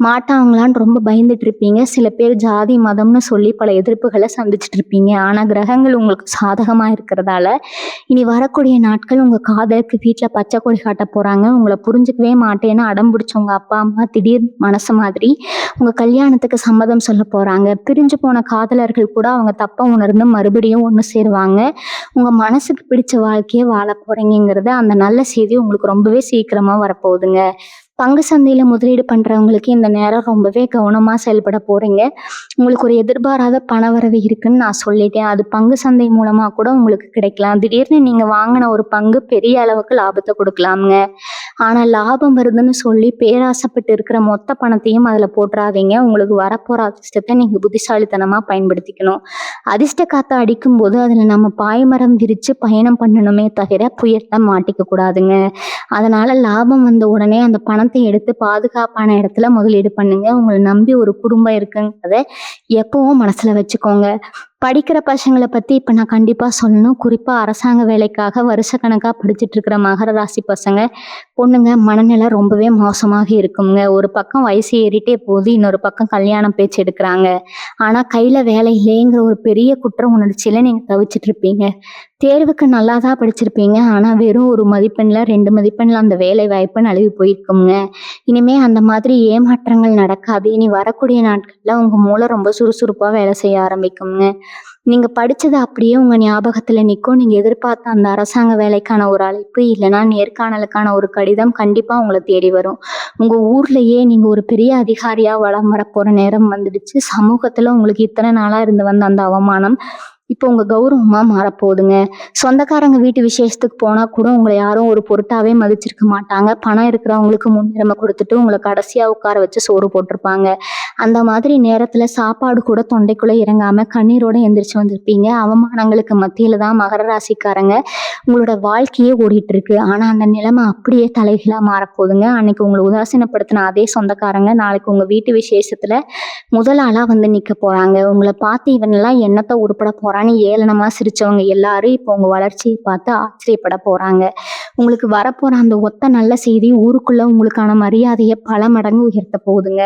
மாட்டாங்களான்னு ரொம்ப பயந்துட்டு இருப்பீங்க. சில பேர் ஜாதி மதம்னு சொல்லி பல எதிர்ப்புகளை சந்திச்சுட்டு இருப்பீங்க. ஆனா கிரகங்கள் உங்களுக்கு சாதகமா இருக்கிறதால இனி வரக்கூடிய நாட்கள் உங்க காதலுக்கு வீட்டுல பச்சை கொடி காட்ட போறாங்க. உங்களை புரிஞ்சுக்கவே மாட்டேன்னு அடம் பிடிச்சவங்க அப்பா அம்மா திடீர் மனசு மாதிரி உங்க கல்யாணத்துக்கு சம்மதம் சொல்ல போறாங்க. பிரிஞ்சு போன காதலர்கள் கூட அவங்க தப்ப உணர்ந்து மறுபடியும் ஒண்ணு சேருவாங்க. உங்க மனசுக்கு பிடிச்ச வாழ்க்கையை வாழ போறீங்கிறது அந்த நல்ல செய்தி உங்களுக்கு ரொம்பவே சீக்கிரமா வரப்போகுதுங்க. பங்கு சந்தையில முதலீடு பண்றவங்களுக்கு இந்த நேரம் ரொம்பவே கவனமா செயல்பட போறீங்க. உங்களுக்கு ஒரு எதிர்பாராத பணவரவு இருக்குன்னு நான் சொல்லிட்டேன். அது பங்கு சந்தை மூலமா கூட உங்களுக்கு கிடைக்கலாம். திடீர்னு நீங்க வாங்கின ஒரு பங்கு பெரிய அளவுக்கு லாபத்தை கொடுக்கலாமுங்க. ஆனா லாபம் வருதுன்னு சொல்லி பேராசைப்பட்டு இருக்கிற மொத்த பணத்தையும் அதுல போட்டுறாதீங்க. உங்களுக்கு வரப்போற அதிர்ஷ்டத்தை நீங்க புத்திசாலித்தனமா பயன்படுத்திக்கணும். அதிர்ஷ்ட காத்த அடிக்கும் போது அதுல நம்ம பாய்மரம் விரிச்சு பயணம் பண்ணணுமே தவிர புயல்ல மாட்டிக்க கூடாதுங்க. அதனால லாபம் வந்த உடனே அந்த பணத்தை எடுத்து பாதுகாப்பான இடத்துல முதலீடு பண்ணுங்க. உங்களை நம்பி ஒரு குடும்பம் இருக்குங்கிறத எப்பவும் மனசுல வச்சுக்கோங்க. படிக்கிற பசங்களை பத்தி இப்ப நான் கண்டிப்பா சொல்லணும். குறிப்பா அரசாங்க வேலைக்காக வருஷக்கணக்கா படிச்சுட்டு இருக்கிற மகர ராசி பசங்க பொண்ணுங்க மனநிலை ரொம்பவே மோசமாக இருக்குங்க. ஒரு பக்கம் வயசு ஏறிட்டே போகுது, இன்னொரு பக்கம் கல்யாணம் பேச்சு எடுக்கிறாங்க. ஆனா கையில வேலை இல்லைங்கிற ஒரு பெரிய குற்ற உணர்ச்சியில நீங்க தவிச்சிட்டு இருப்பீங்க. தேர்வுக்கு நல்லா தான் படிச்சிருப்பீங்க. ஆனா வெறும் 1 மதிப்பெண்ல 2 மதிப்பெண்ல அந்த வேலை வாய்ப்பு நழுவி போயிருக்குங்க. இனிமே அந்த மாதிரி ஏமாற்றங்கள் நடக்காது. இனி வரக்கூடிய நாட்கள்ல உங்க மூளை ரொம்ப சுறுசுறுப்பா வேலை செய்ய ஆரம்பிக்குங்க. நீங்க படிச்சது அப்படியே உங்க ஞாபகத்துல நிற்கும். நீங்க எதிர்பார்த்த அந்த அரசாங்க வேலைக்கான ஒரு அழைப்பு இல்லைன்னா நேர்காணலுக்கான ஒரு கடிதம் கண்டிப்பா உங்களை தேடி வரும். உங்க ஊர்லயே நீங்க ஒரு பெரிய அதிகாரியா வலம் வரப்போற நேரம் வந்துடுச்சு. சமூகத்துல உங்களுக்கு இத்தனை நாளா இருந்து வந்த அந்த அவமானம் இப்போ உங்க கௌரவமா மாறப்போகுதுங்க. சொந்தக்காரங்க வீட்டு விசேஷத்துக்கு போனா கூட உங்களை யாரும் ஒரு பொருட்டாவே மதிச்சிருக்க மாட்டாங்க. பணம் இருக்கிறவங்களுக்கு முன்னுரிமை கொடுத்துட்டு உங்களை கடைசியா உட்கார வச்சு சோறு போட்டிருப்பாங்க. அந்த மாதிரி நேரத்துல சாப்பாடு கூட தொண்டைக்குள்ள இறங்காம கண்ணீரோட எந்திரிச்சு வந்திருப்பீங்க. அவமானங்களுக்கு மத்தியில தான் மகர ராசிக்காரங்க உங்களோட வாழ்க்கையே ஓடிட்டு இருக்கு. ஆனா அந்த நிலைமை அப்படியே தலைகீழா மாறப்போகுதுங்க. அன்னைக்கு உங்களை உதாசீனப்படுத்தின அதே சொந்தக்காரங்க நாளைக்கு உங்க வீட்டு விசேஷத்துல முதல் ஆளா வந்து நிக்க போறாங்க. உங்களை பார்த்து இவனெல்லாம் என்னத்த உருப்பட போறான்னு ஏளனமா சிரிச்சவங்க எல்லாரும் இப்போ உங்க வளர்ச்சியை பார்த்து ஆச்சரியப்பட போறாங்க. உங்களுக்கு வரப்போற அந்த ஒத்த நல்ல செய்தி ஊருக்குள்ள உங்களுக்கான மரியாதையை பல மடங்கு உயர்த்த போகுதுங்க.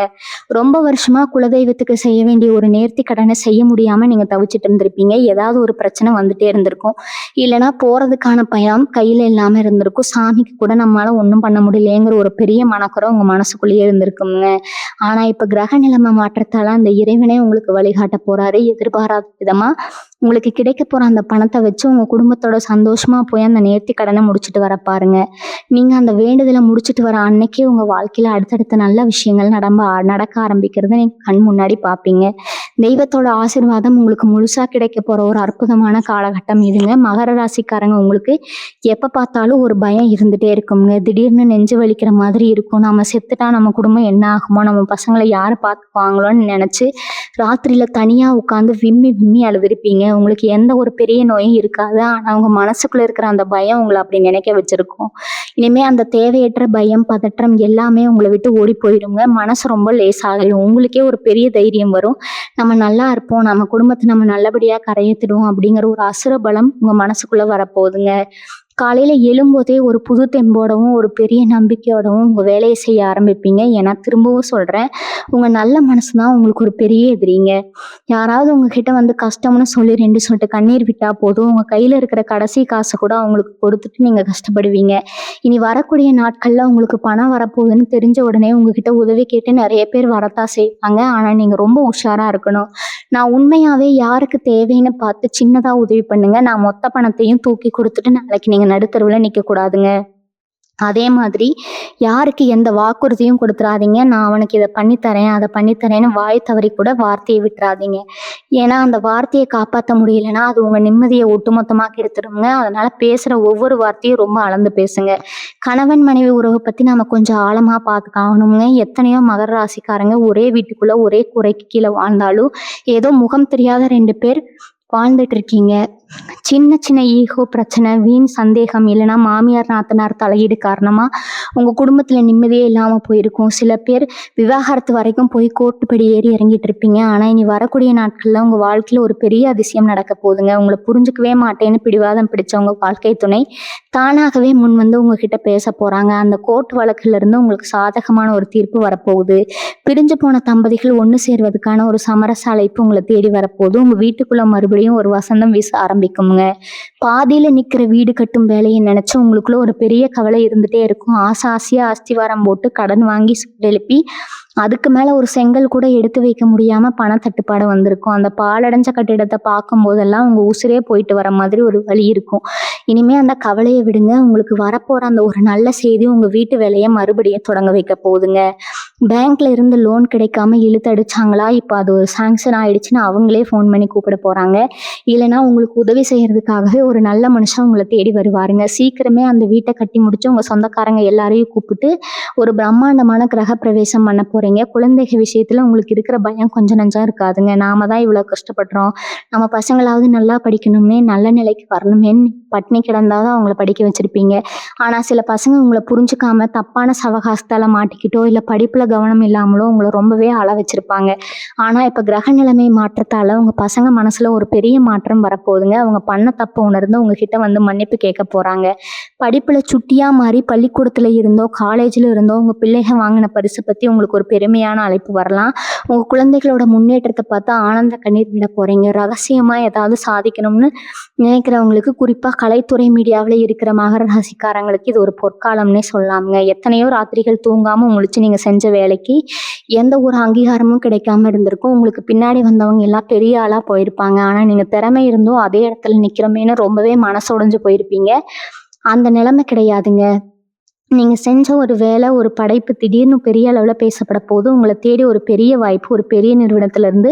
ரொம்ப வருஷமா குலதெய்வத்துக்கு செய்ய வேண்டிய ஒரு நேர்த்தி கடனை செய்ய முடியாம நீங்க தவிச்சிட்டு இருந்திருப்பீங்க. ஏதாவது ஒரு பிரச்சனை வந்துட்டே இருந்திருக்கும். இல்லைன்னா போறதுக்கான பயம் கையில இல்லாம இருந்திருக்கும். சாமிக்கு கூட நம்மளால ஒண்ணும் பண்ண முடியலையேங்கிற ஒரு பெரிய மனக்குறை உங்க மனசுக்குள்ளேயே இருந்திருக்குங்க. ஆனா இப்ப கிரக நிலைமை மாற்றத்தால அந்த இறைவனே உங்களுக்கு வழிகாட்ட போறாரு. எதிர்பாராத விதமா உங்களுக்கு கிடைக்க போற அந்த பணத்தை வச்சு உங்க குடும்பத்தோட சந்தோஷமா போய் அந்த நேர்த்தி கடனை முடிச்சுட்டு வர பாருங்க. நீங்க அந்த வேண்டுதலை முடிச்சுட்டு வர அன்னைக்கே உங்க வாழ்க்கையில அடுத்தடுத்த நல்ல விஷயங்கள் நடக்க ஆரம்பிக்கிறத நீங்க கண் முன்னாடி பாப்பீங்க. தெய்வத்தோட ஆசீர்வாதம் உங்களுக்கு முழுசா கிடைக்க போற ஒரு அற்புதமான காலகட்டம் இதுங்க. மகர ராசிக்காரங்க உங்களுக்கு எப்ப பார்த்தாலும் ஒரு பயம் இருந்துட்டே இருக்குங்க. திடீர்னு நெஞ்சு வலிக்கிற மாதிரி இருக்கும். நம்ம செத்துட்டா நம்ம குடும்பம் என்ன ஆகுமோ, நம்ம பசங்களை யாரு பார்த்துக்குவாங்களோன்னு நினைச்சு ராத்திரியில தனியா உட்காந்து விம்மி விம்மி அழுதுருப்பீங்க. உங்களுக்கு எந்த ஒரு பெரிய நோயும் இருக்காது. ஆனா உங்க மனசுக்குள்ள இருக்கிற அந்த பயம் உங்களை அப்படி நினைக்க வச்சிருக்கும். இனிமே அந்த தேவையற்ற பயம், பதற்றம் எல்லாமே உங்களை விட்டு ஓடி போயிடுங்க. மனசு ரொம்ப லேசாகிடும். உங்களுக்கே ஒரு பெரிய தைரியம் வரும். நம்ம நல்லா இருப்போம், நம்ம குடும்பத்தை நம்ம நல்லபடியா கரையேத்திடுவோம் அப்படிங்கிற ஒரு அசுர பலம் உங்க மனசுக்குள்ள வரப்போகுதுங்க. காலையில எழும்போதே ஒரு புது தெம்போடவும் ஒரு பெரிய நம்பிக்கையோடவும் உங்க வேலையை செய்ய ஆரம்பிப்பீங்க. ஏன்னா திரும்பவும் சொல்றேன், உங்க நல்ல மனசுதான் உங்களுக்கு ஒரு பெரிய எதிரிங்க. யாராவது உங்ககிட்ட வந்து கஷ்டம்னு சொல்லி 2 சொட்டு கண்ணீர் விட்டா போதும், உங்க கையில இருக்கிற கடைசி காசை கூட அவங்களுக்கு கொடுத்துட்டு நீங்க கஷ்டப்படுவீங்க. இனி வரக்கூடிய நாட்கள்ல உங்களுக்கு பணம் வரப்போகுதுன்னு தெரிஞ்ச உடனே உங்ககிட்ட உதவி கேட்டு நிறைய பேர் வரத்தான் செய்வாங்க. ஆனா நீங்க ரொம்ப உஷாரா இருக்கணும். நான் உண்மையாவே யாருக்கு தேவைன்னு பார்த்து சின்னதா உதவி பண்ணுங்க. நான் மொத்த பணத்தையும் தூக்கி கொடுத்துட்டு நாளைக்கு நீங்க நடுத்தருவுல நிக்க கூடாதுங்க. அதே மாதிரி யாருக்கு எந்த வாக்குறுதியும் கொடுத்துறாதீங்க. நான் அவனுக்கு இதை பண்ணித்தரேன், அதை பண்ணித்தரேன்னு வாய் தவறி கூட வார்த்தையை விட்டுறாதீங்க. ஏன்னா அந்த வார்த்தையை காப்பாற்ற முடியலைன்னா அது உங்க நிம்மதியை ஒட்டுமொத்தமாக கெடுத்துடுங்க. அதனால பேசுற ஒவ்வொரு வார்த்தையும் ரொம்ப அளந்து பேசுங்க. கணவன் மனைவி உறவை பத்தி நம்ம கொஞ்சம் ஆழமா பார்த்துக்காகணுங்க. எத்தனையோ மகர ராசிக்காரங்க ஒரே வீட்டுக்குள்ள ஒரே கூரைக்கு கீழே வாழ்ந்தாலும் ஏதோ முகம் தெரியாத 2 பேர் வாழ்ந்துட்டு இருக்கீங்க. சின்ன சின்ன ஈகோ பிரச்சனை, வீண் சந்தேகம், இல்லைன்னா மாமியார் நாத்தனார் தலையீடு காரணமா உங்க குடும்பத்துல நிம்மதியே இல்லாம போயிருக்கும். சில பேர் விவாகரத்து வரைக்கும் போய் கோர்ட்டுப்படி ஏறி இறங்கிட்டு இருப்பீங்க. ஆனா இனி வரக்கூடிய நாட்கள்ல உங்க வாழ்க்கையில ஒரு பெரிய அதிசயம் நடக்க போகுதுங்க. உங்களை புரிஞ்சுக்கவே மாட்டேன்னு பிடிவாதம் பிடிச்சவங்க வாழ்க்கை துணை தானாகவே முன் வந்து உங்ககிட்ட பேச போறாங்க. அந்த கோர்ட் வழக்குல இருந்து உங்களுக்கு சாதகமான ஒரு தீர்ப்பு வரப்போகுது. பிரிஞ்சு போன தம்பதிகள் ஒண்ணு சேர்வதற்கான ஒரு சமரச அழைப்பு உங்களை தேடி வரப்போகுது. உங்க வீட்டுக்குள்ள மறுபடியும் ஒரு வசந்தம் வீச ஆரம்பிக்குங்க. பாதியில நிக்கிற வீடு கட்டும் வேலையை நினைச்சு உங்களுக்குள்ள ஒரு பெரிய கவலை இருந்துட்டே இருக்கும். ஆசையா அஸ்திவாரம் போட்டு கடன் வாங்கி எழுப்பி அதுக்கு மேல ஒரு செங்கல் கூட எடுத்து வைக்க முடியாம பண தட்டுப்பாடு வந்திருக்கும். அந்த பாழடைஞ்ச கட்டிடத்தை பார்க்கும் போதெல்லாம் உங்க உசிரே போயிட்டு வர மாதிரி ஒரு வழி இருக்கும். இனிமே அந்த கவலையை விடுங்க. உங்களுக்கு வரப்போற அந்த ஒரு நல்ல செய்தி உங்க வீட்டு வேலையை மறுபடியும் தொடங்க வைக்க போகுதுங்க. பேங்க்ல இருந்து லோன் கிடைக்காம இழுத்தடிச்சாங்களா, இப்போ அது ஒரு சாங்ஷன் ஆயிடுச்சுன்னு அவங்களே ஃபோன் பண்ணி கூப்பிட போறாங்க. இல்லைன்னா உங்களுக்கு உதவி செய்யறதுக்காகவே ஒரு நல்ல மனுஷன் உங்களை தேடி வருவாருங்க. சீக்கிரமே அந்த வீட்டை கட்டி முடிச்சு உங்க சொந்தக்காரங்க எல்லாரையும் கூப்பிட்டு ஒரு பிரம்மாண்டமான கிரக பிரவேசம் பண்ண போறீங்க. குழந்தைகள் விஷயத்துல உங்களுக்கு இருக்கிற பயம் கொஞ்சம் நஞ்சம் இருக்காதுங்க. நாம தான் இவ்வளவு கஷ்டப்படுறோம், நம்ம பசங்களாவது நல்லா படிக்கணுமே, நல்ல நிலைக்கு வரணுமேன்னு பட்னி கிடந்தாதான் அவங்கள படிக்க வச்சிருப்பீங்க. ஆனா சில பசங்க உங்களை புரிஞ்சுக்காம தப்பான சவகாசத்தால மாட்டிக்கிட்டோ இல்ல படிப்புல கவனம் இல்லாமலோ உங்களை ரொம்பவே அழ வச்சிருப்பாங்க. ஆனா இப்ப கிரக நிலைமை மாற்றத்தால உங்க பசங்க மனசுல ஒரு பெரிய மாற்றம் வரப்போகுதுங்க. அவங்க பண்ண தப்பு உணர்ந்து உங்ககிட்ட வந்து மன்னிப்பு கேட்க போறாங்க. படிப்புல சுட்டியா மாறி பள்ளிக்கூடத்துல இருந்தோ காலேஜ்ல இருந்தோ உங்க பிள்ளைங்க வாங்கின பரிசு பத்தி உங்களுக்கு ஒரு பெருமையான அழைப்பு வரலாம். உங்க குழந்தைகளோட முன்னேற்றத்தை பார்த்து ஆனந்த கண்ணீர் விட போறீங்க. ரகசியமா ஏதாவது சாதிக்கணும்னு நினைக்கிறவங்களுக்கு, குறிப்பா கலைத்துறை மீடியாவில் இருக்கிற மகர ராசிக்காரங்களுக்கு இது ஒரு பொற்காலம்னே சொல்லலாமுங்க. எத்தனையோ ராத்திரிகள் தூங்காம முழிச்சு நீங்க செஞ்ச வேலைக்கு எந்த ஒரு அங்கீகாரமும் கிடைக்காம இருந்திருக்கும். உங்களுக்கு பின்னாடி வந்தவங்க எல்லாம் பெரிய ஆளா போயிருப்பாங்க. ஆனா நீங்க திறமை இருந்தும் அதே இடத்துல நிக்கிறோமேன்னு ரொம்பவே மனசொடைஞ்சு போயிருப்பீங்க. அந்த நிலைமை கிடையாதுங்க. நீங்க செஞ்ச ஒரு வேலை, ஒரு படைப்பு திடீர்னு பெரிய அளவுல பேசப்பட போகுது. உங்களை தேடி ஒரு பெரிய வாய்ப்பு ஒரு பெரிய நிறுவனத்துல இருந்து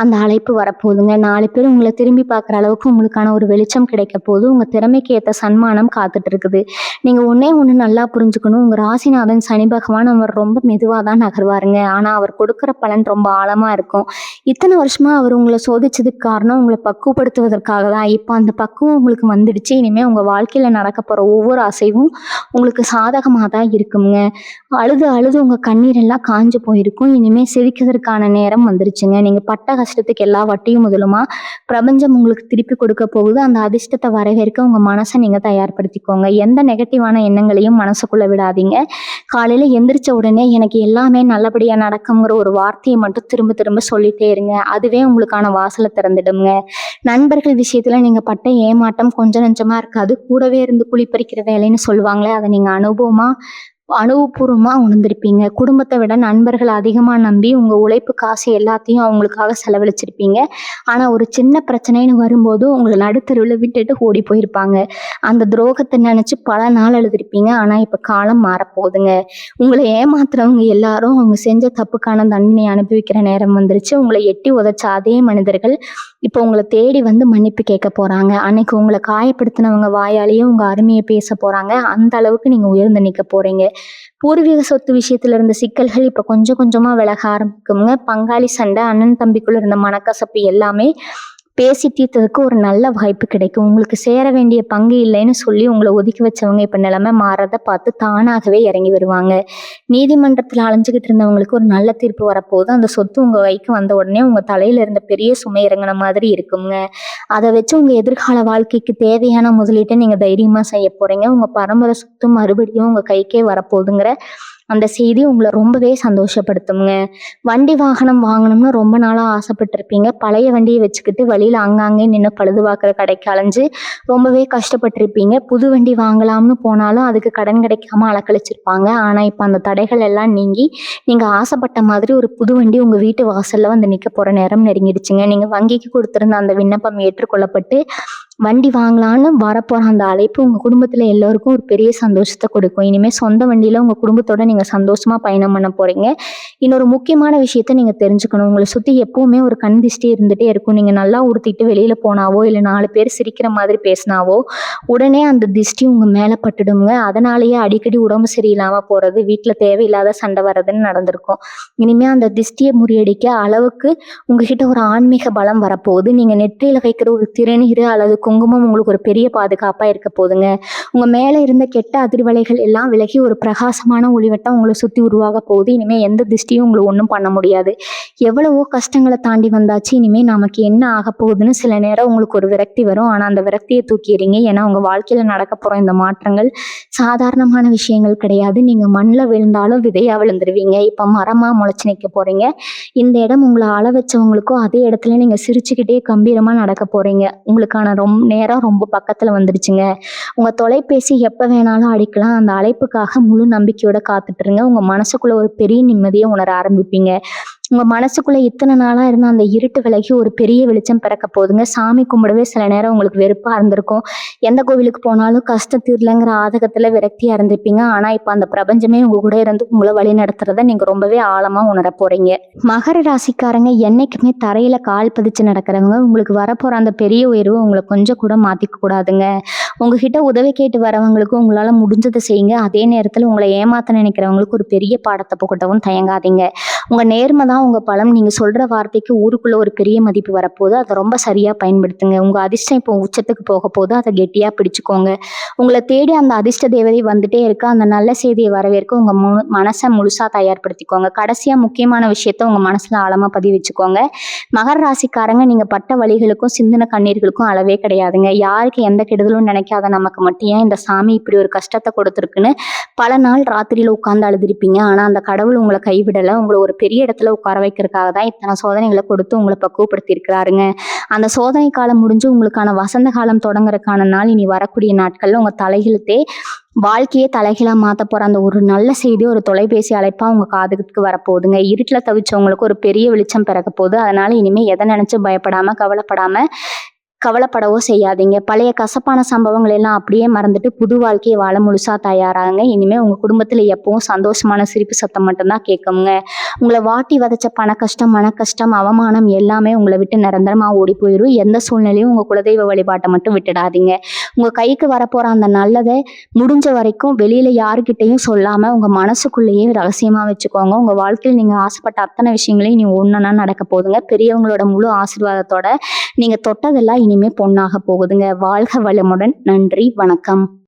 அந்த அழைப்பு வரப்போகுதுங்க. 4 பேர் உங்களை திரும்பி பார்க்குற அளவுக்கு உங்களுக்கான ஒரு வெளிச்சம் கிடைக்க போகுது. உங்க திறமைக்கு ஏற்ற சன்மானம் காத்துட்டு இருக்குது. நீங்க ஒண்ணு நல்லா புரிஞ்சுக்கணும். உங்க ராசிநாதன் சனி பகவான் அவர் ரொம்ப மெதுவா தான் நகர்வாருங்க. ஆனா அவர் கொடுக்குற பலன் ரொம்ப ஆழமா இருக்கும். இத்தனை வருஷமா அவர் உங்களை சோதிச்சதுக்கு காரணம் உங்களை பக்குவப்படுத்துவதற்காக தான். இப்போ அந்த பக்குவம் உங்களுக்கு வந்துடுச்சு. இனிமே உங்க வாழ்க்கையில நடக்க போற ஒவ்வொரு அசைவும் உங்களுக்கு சாதகமாக தான் இருக்குங்க. அழுது அழுது உங்க கண்ணீர் எல்லாம் காஞ்சு போயிருக்கும். இனிமே சிரிக்கிறதுக்கான நேரம் வந்துருச்சுங்க. நீங்க பட்ட கஷ்டத்துக்கு எல்லா வட்டியும் முதலுமா பிரபஞ்சம் உங்களுக்கு திருப்பி கொடுக்க போகுது. அந்த அதிர்ஷ்டத்தை வரவேற்க உங்க மனசை நீங்க தயார்படுத்திக்கோங்க. எந்த நெகட்டிவான எண்ணங்களையும் மனசுக்குள்ள விடாதீங்க. காலையில எந்திரிச்ச உடனே எனக்கு எல்லாமே நல்லபடியா நடக்குங்கிற ஒரு வார்த்தையை மட்டும் திரும்ப திரும்ப சொல்லிட்டே இருங்க. அதுவே உங்களுக்கான வாசலை திறந்துடுங்க. நண்பர்கள் விஷயத்துல நீங்க பட்ட ஏமாற்றம் கொஞ்சம் நெஞ்சமா இருக்காது. கூடவே இருந்து குழிப்பறிக்கிற வேலைன்னு சொல்லுவாங்களே, அதை நீங்க அனுபவபூர்வமா உணர்ந்திருப்பீங்க. குடும்பத்தை விட நண்பர்கள் அதிகமா நம்பி உங்க உழைப்பு காசு எல்லாத்தையும் அவங்களுக்காக செலவழிச்சிருப்பீங்க. ஆனா ஒரு சின்ன பிரச்சனைன்னு வரும்போது உங்களை நடுத்தெருவில் விட்டுட்டு ஓடி போயிருப்பாங்க. அந்த துரோகத்தை நினைச்சு பல நாள் எழுதிருப்பீங்க. ஆனா இப்ப காலம் மாறப்போகுதுங்க. உங்களை ஏமாத்துறவங்க எல்லாரும் அவங்க செஞ்ச தப்புக்கான தண்டனை அனுபவிக்கிற நேரம் வந்துருச்சு. உங்களை எட்டி உதைச்ச அதே மனிதர்கள் இப்போ உங்களை தேடி வந்து மன்னிப்பு கேட்க போறாங்க. அன்னைக்கு உங்களை காயப்படுத்தினவங்க வாயாலேயே உங்க அருமையை பேச போறாங்க. அந்த அளவுக்கு நீங்க உயர்ந்து நிக்க போறீங்க. பூர்வீக சொத்து விஷயத்துல இருந்த சிக்கல்கள் இப்ப கொஞ்சம் கொஞ்சமா விலக ஆரம்பிக்குங்க. பங்காளி சண்டை, அண்ணன் தம்பிக்குள்ள இருந்த மனக்கசப்பு எல்லாமே பேசி தீர்த்ததுக்கு ஒரு நல்ல வாய்ப்பு கிடைக்கும். உங்களுக்கு சேர வேண்டிய பங்கு இல்லைன்னு சொல்லி உங்களை ஒதுக்கி வச்சவங்க இப்ப நிலைமை மாறதை பார்த்து தானாகவே இறங்கி வருவாங்க. நீதிமன்றத்துல அலைஞ்சுக்கிட்டு இருந்தவங்களுக்கு ஒரு நல்ல தீர்ப்பு வரப்போகுது. அந்த சொத்து உங்க கைக்கு வந்த உடனே உங்க தலையில இருந்த பெரிய சுமை இறங்கின மாதிரி இருக்குங்க. அதை வச்சு உங்க எதிர்கால வாழ்க்கைக்கு தேவையான முதலீட்டை நீங்க தைரியமா செய்ய போறீங்க. உங்க பரம்பரை சொத்து மறுபடியும் உங்க கைக்கே வரப்போகுதுங்கிற அந்த செய்தி உங்களை ரொம்பவே சந்தோஷப்படுத்துங்க. வண்டி வாகனம் வாங்கணும்னு ரொம்ப நாளா ஆசைப்பட்டிருப்பீங்க. பழைய வண்டியை வச்சுக்கிட்டு வழியில அங்கங்கே நின்று பழுதுபார்க்குற கடைக்கு அலைஞ்சு ரொம்பவே கஷ்டப்பட்டிருப்பீங்க. புது வண்டி வாங்கலாம்னு போனாலும் அதுக்கு கடன் கிடைக்காம அலக்கழிச்சிருப்பாங்க. ஆனா இப்ப அந்த தடைகள் எல்லாம் நீங்கி நீங்க ஆசைப்பட்ட மாதிரி ஒரு புது வண்டி உங்க வீட்டு வாசல்ல வந்து நிக்க போற நேரம் நெருங்கிடுச்சுங்க. நீங்க வங்கிக்கு கொடுத்திருந்த அந்த விண்ணப்பம் ஏற்றுக்கொள்ளப்பட்டு வண்டி வாங்கலான்னு வரப்போற அந்த அழைப்பு உங்க குடும்பத்துல எல்லோருக்கும் ஒரு பெரிய சந்தோஷத்தை கொடுக்கும். இனிமே சொந்த வண்டியில உங்க குடும்பத்தோட நீங்க சந்தோஷமா பயணம் பண்ண போறீங்க. இன்னொரு முக்கியமான விஷயத்த நீங்க தெரிஞ்சுக்கணும். உங்களை சுத்தி எப்பவுமே ஒரு கண் திஷ்டி இருந்துட்டே இருக்கும். நீங்க நல்லா உடுத்திட்டு வெளியில போனாவோ இல்ல 4 பேர் சிரிக்கிற மாதிரி பேசினாவோ உடனே அந்த திஷ்டி உங்க மேல பட்டுடுங்க. அதனாலேயே அடிக்கடி உடம்பு சரியில்லாம போறது, வீட்டுல தேவையில்லாத சண்டை வர்றதுன்னு நடந்திருக்கும். இனிமே அந்த திஷ்டியை முறியடிக்க அளவுக்கு உங்ககிட்ட ஒரு ஆன்மீக பலம் வரப்போகுது. நீங்க நெற்றியில வைக்கிற ஒரு திருநீர் அல்லது குங்குமம் உங்களுக்கு ஒரு பெரிய பாதுகாப்பா இருக்க போகுதுங்க. உங்க மேல இருந்த கெட்ட அதிர்வலைகள் எல்லாம் விலகி ஒரு பிரகாசமான ஒளிவட்டம் உங்களை சுத்தி உருவாக போகுது. இனிமே எந்த திஷ்டியும் உங்களை ஒன்றும் பண்ண முடியாது. எவ்வளவோ கஷ்டங்களை தாண்டி வந்தாச்சு. இனிமே நமக்கு என்ன ஆக போகுதுன்னு சில நேரம் உங்களுக்கு ஒரு விரக்தி வரும். ஆனா அந்த விரக்தியை தூக்கிடுறீங்க. ஏன்னா உங்க வாழ்க்கையில நடக்க போற இந்த மாற்றங்கள் சாதாரணமான விஷயங்கள் கிடையாது. நீங்க மண்ணில் விழுந்தாலும் விதையா விழுந்துருவீங்க. இப்ப மரமா முளைச்சு நிற்க போறீங்க. இந்த இடம் உங்களை அள வச்சவங்களுக்கும் அதே இடத்துல நீங்க சிரிச்சுக்கிட்டே கம்பீரமா நடக்க போறீங்க. உங்களுக்கான நேரம் ரொம்ப பக்கத்துல வந்துருச்சுங்க. உங்க தொலைபேசி எப்ப வேணாலும் அடிக்கலாம். அந்த அழைப்புக்காக முழு நம்பிக்கையோட காத்துட்டுருங்க. உங்க மனசுக்குள்ள ஒரு பெரிய நிம்மதியை உணர ஆரம்பிப்பீங்க. உங்க மனசுக்குள்ள இத்தனை நாளா இருந்த அந்த இருட்டு விலகி ஒரு பெரிய வெளிச்சம் பிறக்க போகுதுங்க. சாமி கும்பிடவே சில நேரம் உங்களுக்கு வெறுப்பா இருந்திருக்கும். எந்த கோவிலுக்கு போனாலும் கஷ்டம் தீரலைங்கிற ஆதகத்துல விரக்தியா இருந்திருப்பீங்க. ஆனா இப்ப அந்த பிரபஞ்சமே உங்க கூட இருந்து உங்களை வழி நடத்துறத நீங்க ரொம்பவே ஆழமா உணர போறீங்க. மகர ராசிக்காரங்க என்னைக்குமே தரையில கால் பதிச்சு நடக்கிறவங்க. உங்களுக்கு வரப்போற அந்த பெரிய உயர்வு உங்களை கொஞ்சம் கூட மாத்திக்க கூடாதுங்க. உங்ககிட்ட உதவி கேட்டு வரவங்களுக்கு உங்களால முடிஞ்சதை செய்யுங்க. அதே நேரத்துல உங்களை ஏமாத்த நினைக்கிறவங்களுக்கு ஒரு பெரிய பாடத்தை புகட்டவும் தயங்காதீங்க. உங்க நேர்மை தான் உங்க பலம். நீங்க சொல்ற வார்த்தைக்கு ஊருக்குள்ள ஒரு பெரிய மதிப்பு வரப்போகுது. அதை ரொம்ப சரியா பயன்படுத்துங்க. உங்க அதிர்ஷ்டம் இப்போ உச்சத்துக்கு போக போது. அதை கெட்டியா பிடிச்சுக்கோங்க. உங்களை தேடி அந்த அதிர்ஷ்ட தேவதை வந்துட்டே இருக்கு. அந்த நல்ல செய்தியை வரவேற்க உங்க மனசை முழுசா தயார்படுத்திக்கோங்க. கடைசியா முக்கியமான விஷயத்த உங்க மனசுல ஆழமா பதிவு வச்சுக்கோங்க. மகர ராசிக்காரங்க, நீங்க பட்ட வலிகளுக்கும் சிந்தின கண்ணீர்களுக்கும் அளவே கிடையாதுங்க. யாருக்கு எந்த கெடுதலும் நினைக்காத நமக்கு மட்டும் ஏன் இந்த சாமி இப்படி ஒரு கஷ்டத்தை கொடுத்துருக்குன்னு பல நாள் ராத்திரியில உட்கார்ந்து அழுதுருப்பீங்க. ஆனா அந்த கடவுள் உங்களை கைவிடல. உங்களை ஒரு பெரிய இடத்துல உட்கார வைக்கிறதுக்காக தான் இத்தனை சோதனைகளை கொடுத்து உங்களை பக்குவப்படுத்தி இருக்கிறாருங்க. அந்த சோதனை காலம் முடிஞ்சு உங்களுக்கான வசந்த காலம் தொடங்குறதுக்கான நாள் இனி வரக்கூடிய நாட்கள்ல உங்க தலைகளுத்தே வாழ்க்கையே தலைகீழா மாத்த போற அந்த ஒரு நல்ல செய்தி ஒரு தொலைபேசி அழைப்பா உங்க காதுக்கு வரப்போகுதுங்க. இருட்டுல தவிச்சவங்களுக்கு ஒரு பெரிய வெளிச்சம் பிறக்க போகுது. அதனால இனிமே எதை நினைச்சு பயப்படாம கவலைப்படவோ செய்யாதீங்க. பழைய கசப்பான சம்பவங்கள் எல்லாம் அப்படியே மறந்துட்டு புது வாழ்க்கையை வாழ முழுசா தயாராகுங்க. இனிமே உங்க குடும்பத்துல எப்பவும் சந்தோஷமான சிரிப்பு சத்தம் மட்டும்தான் கேட்குங்க. உங்களை வாட்டி வதைச்ச பண கஷ்டம், மன கஷ்டம், அவமானம் எல்லாமே உங்களை விட்டு நிரந்தரமா ஓடி போயிடும். எந்த சூழ்நிலையும் உங்க குலதெய்வ வழிபாட்டை மட்டும் விட்டுடாதீங்க. உங்க கைக்கு வரப்போற அந்த நல்லதை முடிஞ்ச வரைக்கும் வெளியில யாருக்கிட்டையும் சொல்லாம உங்க மனசுக்குள்ளேயே ரகசியமா வச்சுக்கோங்க. உங்க வாழ்க்கையில் நீங்க ஆசைப்பட்ட அத்தனை விஷயங்களையும் நீ ஒண்ணுன்னா நடக்க போகுதுங்க. பெரியவங்களோட முழு ஆசீர்வாதத்தோட நீங்க தொட்டதெல்லாம் இனிமே பொன்னாக போகுதுங்க. வாழ்க வளமுடன். நன்றி, வணக்கம்.